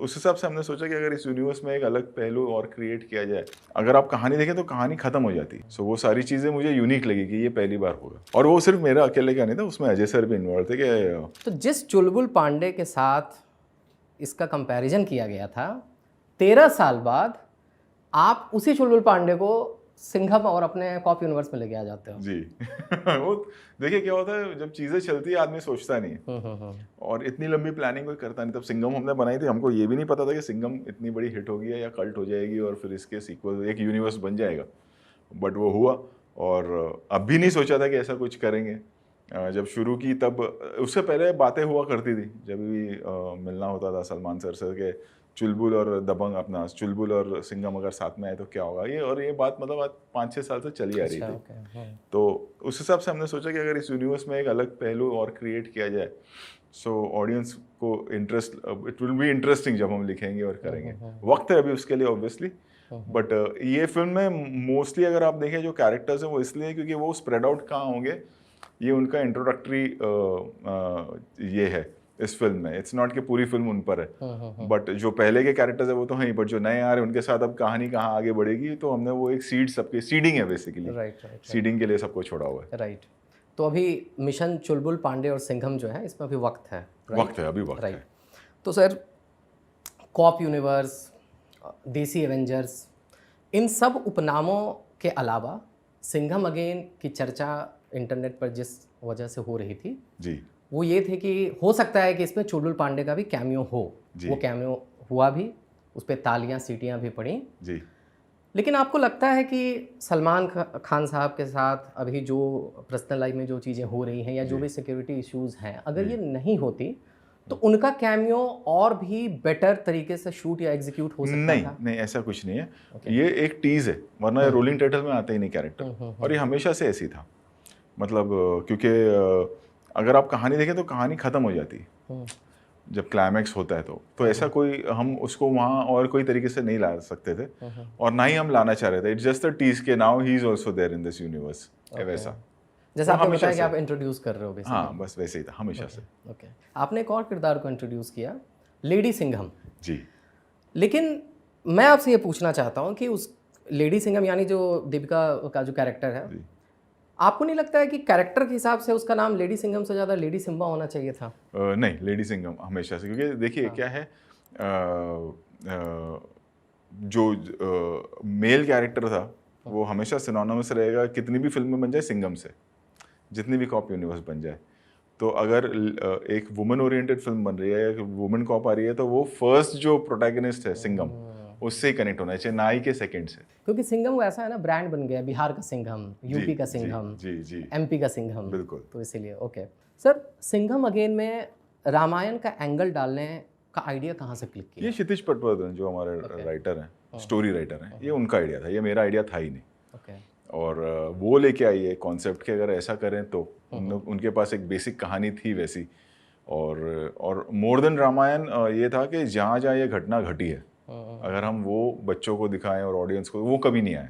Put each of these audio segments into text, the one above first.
उस हिसाब से हमने सोचा कि अगर इस यूनिवर्स में एक अलग पहलू और क्रिएट किया जाए, अगर आप कहानी देखें तो कहानी खत्म हो जाती है। सो वो सारी चीज़ें मुझे यूनिक लगी कि ये पहली बार होगा, और वो सिर्फ मेरा अकेले का नहीं था, उसमें अजय सर भी इन्वॉल्व थे कि तो जिस चुलबुल पांडे के साथ इसका कंपैरिजन किया गया था, 13 साल बाद आप उसी चुलबुल पांडे को सिंघम और अपने कॉप यूनिवर्स में लेके आ जाते हो। जी वो देखिए क्या होता है, जब चीज़ें चलती है आदमी सोचता नहीं है, और इतनी लंबी प्लानिंग कोई करता नहीं। तब सिंघम हमने बनाई थी, हमको ये भी नहीं पता था कि सिंघम इतनी बड़ी हिट होगी या कल्ट हो जाएगी और फिर इसके सीक्वल एक यूनिवर्स बन जाएगा, बट वो हुआ। और अब भी नहीं सोचा था कि ऐसा कुछ करेंगे। जब शुरू की तब उससे पहले बातें हुआ करती थी, जब भी मिलना होता था सलमान सर से के चुलबुल और दबंग, अपना चुलबुल और सिंघम अगर साथ में आए तो क्या होगा, ये बात मतलब आज 5-6 साल से चली आ रही थी। तो उस हिसाब से हमने सोचा कि अगर इस यूनिवर्स में एक अलग पहलू और क्रिएट किया जाए, सो ऑडियंस को interest, it will be interesting जब हम लिखेंगे और करेंगे। वक्त है अभी उसके लिए ऑब्वियसली, बट ये फिल्म में मोस्टली अगर आप देखें जो कैरेक्टर्स हैं वो इसलिए क्योंकि वो स्प्रेड आउट कहाँ होंगे, ये उनका इंट्रोडक्टरी ये है इस फिल्म में। इट्स नॉट कि पूरी फिल्म उन पर है, बट जो पहले के कैरेक्टर्स है वो तो हैं, बट जो नए आ रहे हैं उनके साथ अब कहानी कहाँ आगे बढ़ेगी, तो हमने वो एक सीड, सबके सीडिंग है बेसिकली। राइट। सीडिंग के लिए सबको छोड़ा हुआ है। राइट। तो अभी मिशन चुलबुल पांडे और सिंघम जो है, इसमें अभी वक्त है। वक्त है, अभी वक्त है। तो सर, कॉप यूनिवर्स, देसी एवेंजर्स, इन सब उपनामों के अलावा सिंघम अगेन की चर्चा इंटरनेट पर जिस वजह से हो रही थी जी, वो ये थे कि हो सकता है कि इसमें चुलबुल पांडे का भी कैमियो हो। वो कैमियो हुआ भी, उस पर तालियां सीटियां भी पड़ी जी। लेकिन आपको लगता है कि सलमान खान साहब के साथ अभी जो पर्सनल लाइफ में जो चीज़ें हो रही हैं या जो भी सिक्योरिटी इश्यूज हैं, अगर ये नहीं होती तो उनका कैमियो और भी बेटर तरीके से शूट या एग्जीक्यूट हो सकता था? नहीं, ऐसा कुछ नहीं है। ये एक टीज है, वरना रोलिंग टाइटल में आते ही नहीं कैरेक्टर, और ये हमेशा से ऐसी था। मतलब क्योंकि अगर आप कहानी देखें तो कहानी खत्म हो जाती है जब क्लाइमैक्स होता है, तो ऐसा कोई हम उसको वहाँ और कोई तरीके से नहीं ला सकते थे, और ना ही हम लाना चाह रहे थे। इट्स जस्ट अ टीज के now he is also there in this universe, वैसा। जैसे आपने बताया कि आप इंट्रोड्यूस कर रहे हो बेसिकली। हाँ, बस वैसे ही था हमेशा से। ओके। आपने एक और किरदार को इंट्रोड्यूस किया, लेडी सिंघम जी। लेकिन मैं आपसे ये पूछना चाहता हूँ कि उस लेडी सिंघम यानी जो दीपिका का जो कैरेक्टर है, आपको नहीं लगता है कि कैरेक्टर के हिसाब से उसका नाम लेडी सिंघम से ज़्यादा लेडी सिम्बा होना चाहिए था? नहीं, लेडी सिंघम हमेशा से, क्योंकि देखिए क्या है, जो मेल कैरेक्टर था वो हमेशा सिनोनिमस रहेगा, कितनी भी फिल्में बन जाए सिंघम से, जितनी भी कॉप यूनिवर्स बन जाए। तो अगर एक वुमेन ओरिएंटेड फिल्म बन रही है या वुमेन कॉप आ रही है, तो वो फर्स्ट जो प्रोटैगनिस्ट है सिंघम, उससे ही कनेक्ट होना चाहिए, ना ही के सेकंड से। क्योंकि सिंघम वो ऐसा है ना, ब्रांड बन गया, बिहार का सिंघम, यूपी का सिंघम, जी, एमपी का सिंघम, बिल्कुल। तो इसीलिए। ओके सर, सिंघम अगेन में रामायण का एंगल डालने का आइडिया कहाँ से क्लिक किया? ये क्षितिज पटवर्धन जो हमारे राइटर हैं, स्टोरी राइटर हैं, ये उनका आइडिया था, ये मेरा आइडिया था ही नहीं। और वो लेके आई है कॉन्सेप्ट कि अगर ऐसा करें तो उनके पास एक बेसिक कहानी थी वैसी, और मोर देन रामायण ये था कि जहाँ जहाँ ये घटना घटी है, अगर हम वो बच्चों को दिखाएं और ऑडियंस को, वो कभी नहीं आए।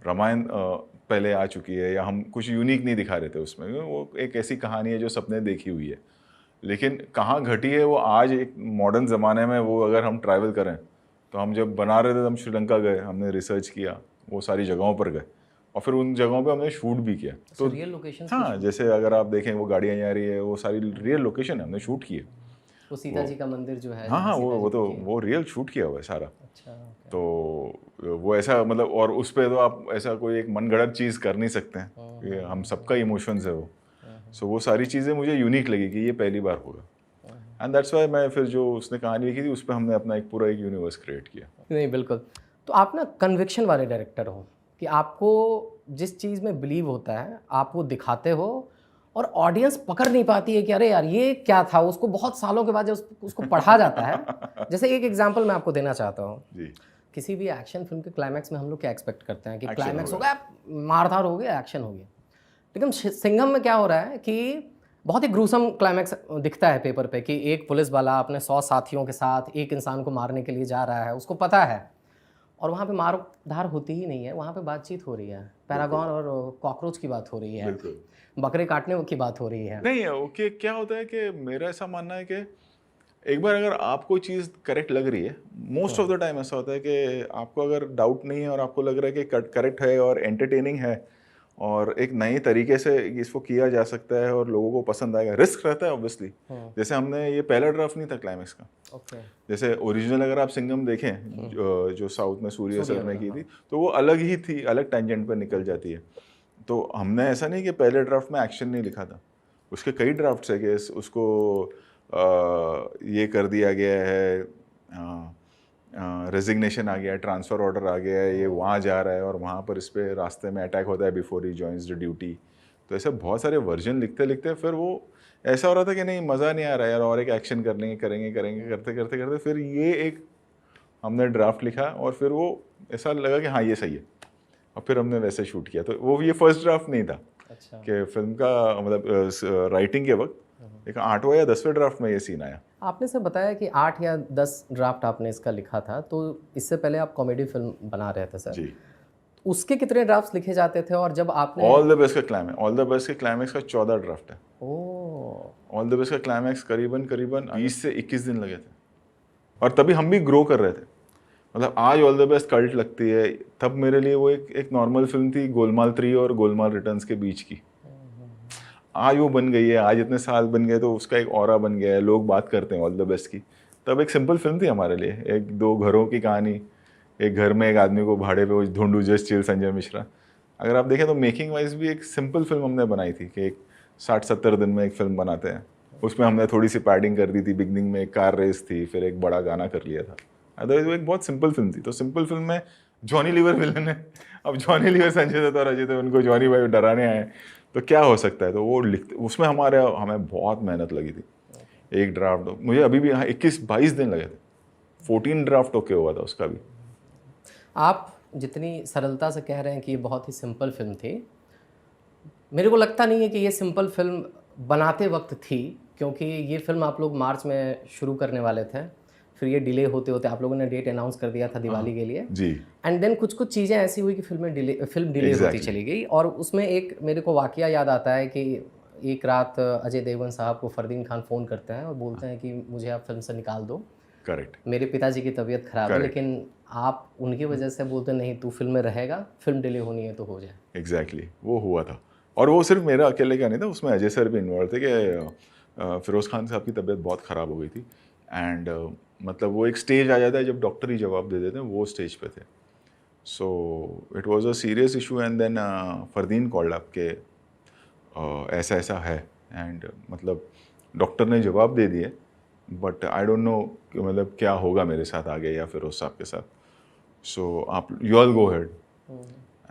रामायण पहले आ चुकी है, या हम कुछ यूनिक नहीं दिखा रहे थे उसमें, वो एक ऐसी कहानी है जो सबने देखी हुई है, लेकिन कहाँ घटी है वो आज एक मॉडर्न ज़माने में, वो अगर हम ट्रैवल करें तो हम जब बना रहे थे, हम श्रीलंका गए, हमने रिसर्च किया, वो सारी जगहों पर गए, और फिर उन जगहों पे हमने शूट भी किया। तो रियल लोकेशन, हाँ, जैसे अगर आप देखें वो गाड़ियाँ जा रही है, वो सारी रियल लोकेशन है, हमने शूट किए। वो सीता जी का मंदिर जो है, हाँ, वो रियल शूट किया हुआ है सारा। अच्छा। तो वो ऐसा मतलब, और उस पर तो आप ऐसा कोई एक मनगढ़ंत चीज़ कर नहीं सकते हैं, हम सबका इमोशंस है वो। सो वो सारी चीज़ें मुझे यूनिक लगी कि ये पहली बार होगा, एंड दैट्स वाई मैं फिर जो उसने कहानी लिखी थी उस पर हमने अपना एक पूरा एक यूनिवर्स क्रिएट किया। नहीं, बिल्कुल। तो आप ना कन्विक्शन वाले डायरेक्टर हो कि आपको जिस चीज़ में बिलीव होता है आप वो दिखाते हो, और ऑडियंस पकड़ नहीं पाती है कि अरे यार ये क्या था, उसको बहुत सालों के बाद जब उसको पढ़ा जाता है। जैसे एक एग्जांपल मैं आपको देना चाहता हूँ जी। किसी भी एक्शन फिल्म के क्लाइमैक्स में हम लोग क्या एक्सपेक्ट करते हैं कि क्लाइमैक्स हो गया, मारधार हो गया, एक्शन हो गया, लेकिन सिंघम में क्या हो रहा है कि बहुत ही ग्रूसम क्लाइमैक्स दिखता है पेपर पे कि एक पुलिस वाला अपने 100 साथियों के साथ एक इंसान को मारने के लिए जा रहा है, उसको पता है, और वहाँ पे मारधार होती ही नहीं है, वहाँ पे बातचीत हो रही है, पैरागॉन और कॉकरोच की बात हो रही है, बकरे काटने की बात हो रही है। नहीं, ओके, क्या होता है कि मेरा ऐसा मानना है कि एक बार अगर आपको चीज़ करेक्ट लग रही है, मोस्ट ऑफ द टाइम ऐसा होता है कि आपको अगर डाउट नहीं है और आपको लग रहा है कि करेक्ट है और एंटरटेनिंग है और एक नए तरीके से इसको किया जा सकता है और लोगों को पसंद आएगा, रिस्क रहता है ऑब्वियसली। जैसे हमने ये पहला ड्राफ्ट नहीं था क्लाइमैक्स का। ओके। जैसे ओरिजिनल अगर आप सिंघम देखें जो साउथ में सूर्य सर ने की थी, तो वो अलग ही थी, अलग टेंजेंट पर निकल जाती है। तो हमने ऐसा नहीं कि पहले ड्राफ्ट में एक्शन नहीं लिखा था, उसके कई ड्राफ्ट्स है कि उसको ये कर दिया गया है, रेजिग्नेशन आ गया है, ट्रांसफ़र ऑर्डर आ गया है, ये वहाँ जा रहा है और वहाँ पर इस पर रास्ते में अटैक होता है before he joins the duty. तो ऐसे बहुत सारे वर्जन लिखते लिखते फिर वो ऐसा हो रहा था कि नहीं मज़ा नहीं आ रहा यार, और एक एक्शन कर लेंगे, करेंगे करेंगे करते करते करते फिर ये एक हमने ड्राफ्ट लिखा और फिर वो ऐसा लगा कि हाँ ये सही है, और फिर हमने वैसे शूट किया। तो वो ये फर्स्ट ड्राफ्ट नहीं था। अच्छा। कि फिल्म का मतलब राइटिंग के वक्त एक 8वें या 10वें ड्राफ्ट में ये सीन आया। आपने सर बताया कि 8 या 10 ड्राफ्ट आपने इसका लिखा था, तो इससे पहले आप कॉमेडी फिल्म बना रहे थे सर। जी। उसके कितने ड्राफ्ट्स लिखे जाते थे और जब आपने ऑल द बेस्ट का क्लाइमैक्स, ऑल द बेस्ट के क्लाइमैक्स का 14 ड्राफ्ट है। ओह। ऑल द बेस्ट का क्लाइमैक्स करीबन करीबन 20 से 21 दिन लगे थे, और तभी हम भी ग्रो कर रहे थे। मतलब आज ऑल द बेस्ट कल्ट लगती है, तब मेरे लिए वो एक नॉर्मल फिल्म थी गोलमाल 3 और गोलमाल रिटर्न्स के बीच की। आज वो बन गई है, आज इतने साल बन गए तो उसका एक ऑरा बन गया है, लोग बात करते हैं ऑल द बेस्ट की। तब एक सिंपल फिल्म थी हमारे लिए, एक दो घरों की कहानी, एक घर में एक आदमी को भाड़े पे ढूंढू जस्ट चिल संजय मिश्रा। अगर आप देखें तो मेकिंग वाइज भी एक सिंपल फिल्म हमने बनाई थी कि एक 60-70 दिन में एक फिल्म बनाते हैं। उसमें हमने थोड़ी सी पैडिंग कर दी थी, बिगनिंग में एक कार रेस थी, फिर एक बड़ा गाना कर लिया था। अदरवाइज वो एक बहुत सिंपल फिल्म थी। तो सिंपल फिल्म में जॉनी लीवर विलन है, अब जॉनी लीवर संजय दत्त और अजय देवगन उनको जॉनी भाई डराने आए, तो क्या हो सकता है। तो वो लिखते उसमें हमें बहुत मेहनत लगी थी। एक ड्राफ्ट मुझे अभी भी 21-22 दिन लगे थे, 14 ड्राफ्ट ओके हुआ था उसका भी। आप जितनी सरलता से कह रहे हैं कि ये बहुत ही सिंपल फिल्म थी, मेरे को लगता नहीं है कि ये सिंपल फिल्म बनाते वक्त थी, क्योंकि ये फिल्म आप लोग मार्च में शुरू करने वाले थे, फिर ये डिले होते होते आप लोगों ने डेट अनाउंस कर दिया था दिवाली के लिए जी। एंड देन कुछ कुछ चीज़ें ऐसी हुई कि फिल्म डिले होती चली गई। और उसमें एक मेरे को वाकया याद आता है कि एक रात अजय देवगन साहब को फरदीन खान फ़ोन करते हैं और बोलते हैं कि मुझे आप फिल्म से निकाल दो, करेक्ट, मेरे पिताजी की तबीयत ख़राब है, लेकिन आप उनकी वजह से बोलते नहीं तू फिल्म में रहेगा, फिल्म डिले होनी है तो हो जाए। एग्जैक्टली वो हुआ था। और वो सिर्फ मेरा अकेले का नहीं था, उसमें अजय सर भी इन्वॉल्व थे कि फिरोज़ खान साहब की तबीयत बहुत ख़राब हो गई थी। एंड मतलब वो एक स्टेज आ जाता है जब डॉक्टर ही जवाब दे देते हैं, वो स्टेज पे थे। So it was a serious issue and then Fardeen called up के ऐसा ऐसा है, एंड मतलब डॉक्टर ने जवाब दे दिए, बट आई डोंट नो कि मतलब क्या होगा मेरे साथ आगे या फिरोज साहब के साथ। सो आप you all go ahead,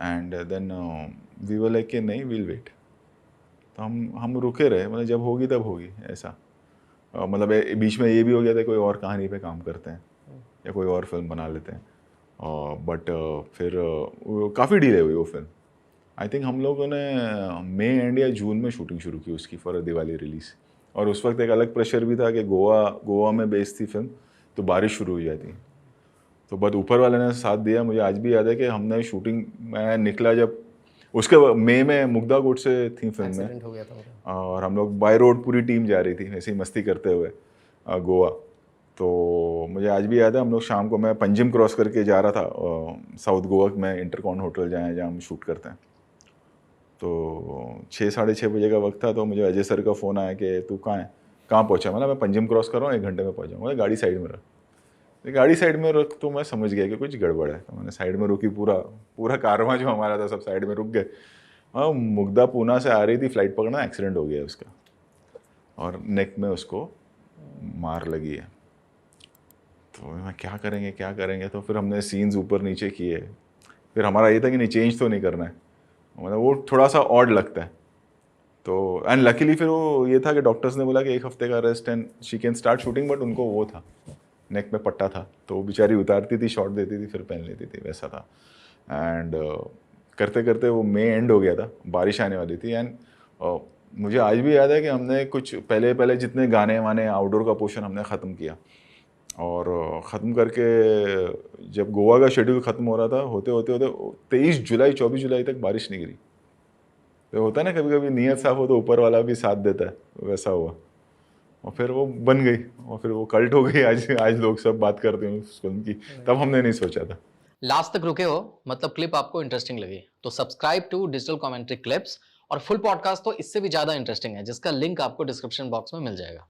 and then we were like कि नहीं वील वेट। तो हम रुके रहे, मतलब जब होगी तब होगी ऐसा। मतलब बीच में ये भी हो गया था कोई और कहानी पे काम करते हैं या कोई और फिल्म बना लेते हैं, बट फिर काफ़ी डिले हुई वो फिल्म। आई थिंक हम लोगों ने मई एंड या जून में शूटिंग शुरू की उसकी फॉर दिवाली रिलीज़। और उस वक्त एक अलग प्रेशर भी था कि गोवा में बेस्ड थी फिल्म, तो बारिश शुरू हो जाती। तो बट ऊपर वाले ने साथ दिया। मुझे आज भी याद है कि हमने शूटिंग में निकला जब उसके मई में मुग्धा कोट से थी फिल्म में, एक्सीडेंट हो गया था और हम लोग बाय रोड पूरी टीम जा रही थी ऐसे ही मस्ती करते हुए गोवा। तो मुझे आज भी याद है हम लोग शाम को, मैं पंजिम क्रॉस करके जा रहा था साउथ गोवा में इंटरकॉन होटल जहाँ हम शूट करते हैं। तो 6-6:30 बजे का वक्त था, तो मुझे अजय सर का फ़ोन आया कि तू कहाँ है, कहाँ पहुँचा। मैं पंजिम क्रॉस कर रहा हूँ, 1 घंटे में पहुँच जाऊँगा, गाड़ी साइड में रख। गाड़ी साइड में रख तो मैं समझ गया कि कुछ गड़बड़ है। तो मैंने साइड में रुकी, पूरा कारवां जो हमारा था सब साइड में रुक गए। हाँ, मुग्धा पूना से आ रही थी फ्लाइट पकड़ना, एक्सीडेंट हो गया उसका और नेक में उसको मार लगी है। तो मैं क्या करेंगे। तो फिर हमने सीन्स ऊपर नीचे किए। फिर हमारा ये था कि नहीं चेंज तो नहीं करना है, मतलब वो थोड़ा सा ऑड लगता है। तो एंड लकीली फिर वो ये था कि डॉक्टर्स ने बोला कि 1 हफ्ते का rest and she can start shooting, but उनको वो था नेक में पट्टा था, तो वो बेचारी उतारती थी, शॉट देती थी, फिर पहन लेती थी, वैसा था। एंड करते करते वो मई एंड हो गया था, बारिश आने वाली थी। एंड मुझे आज भी याद है कि हमने कुछ पहले जितने गाने वाने आउटडोर का पोर्शन हमने ख़त्म किया, और ख़त्म करके जब गोवा का शेड्यूल ख़त्म हो रहा था, होते 23 जुलाई 24 जुलाई तक बारिश नहीं गिरी। तो होता है ना कभी कभी नीयत साफ हो तो ऊपर वाला भी साथ देता है, वैसा हुआ। और फिर वो बन गई और फिर वो कल्ट हो गई। आज लोग सब बात करते हैं उस फिल्म की, तब हमने नहीं सोचा था। लास्ट तक रुके हो, मतलब क्लिप आपको इंटरेस्टिंग लगी, तो subscribe to digital commentary clips. और फुल पॉडकास्ट तो इससे भी ज्यादा इंटरेस्टिंग है, जिसका लिंक आपको डिस्क्रिप्शन बॉक्स में मिल जाएगा।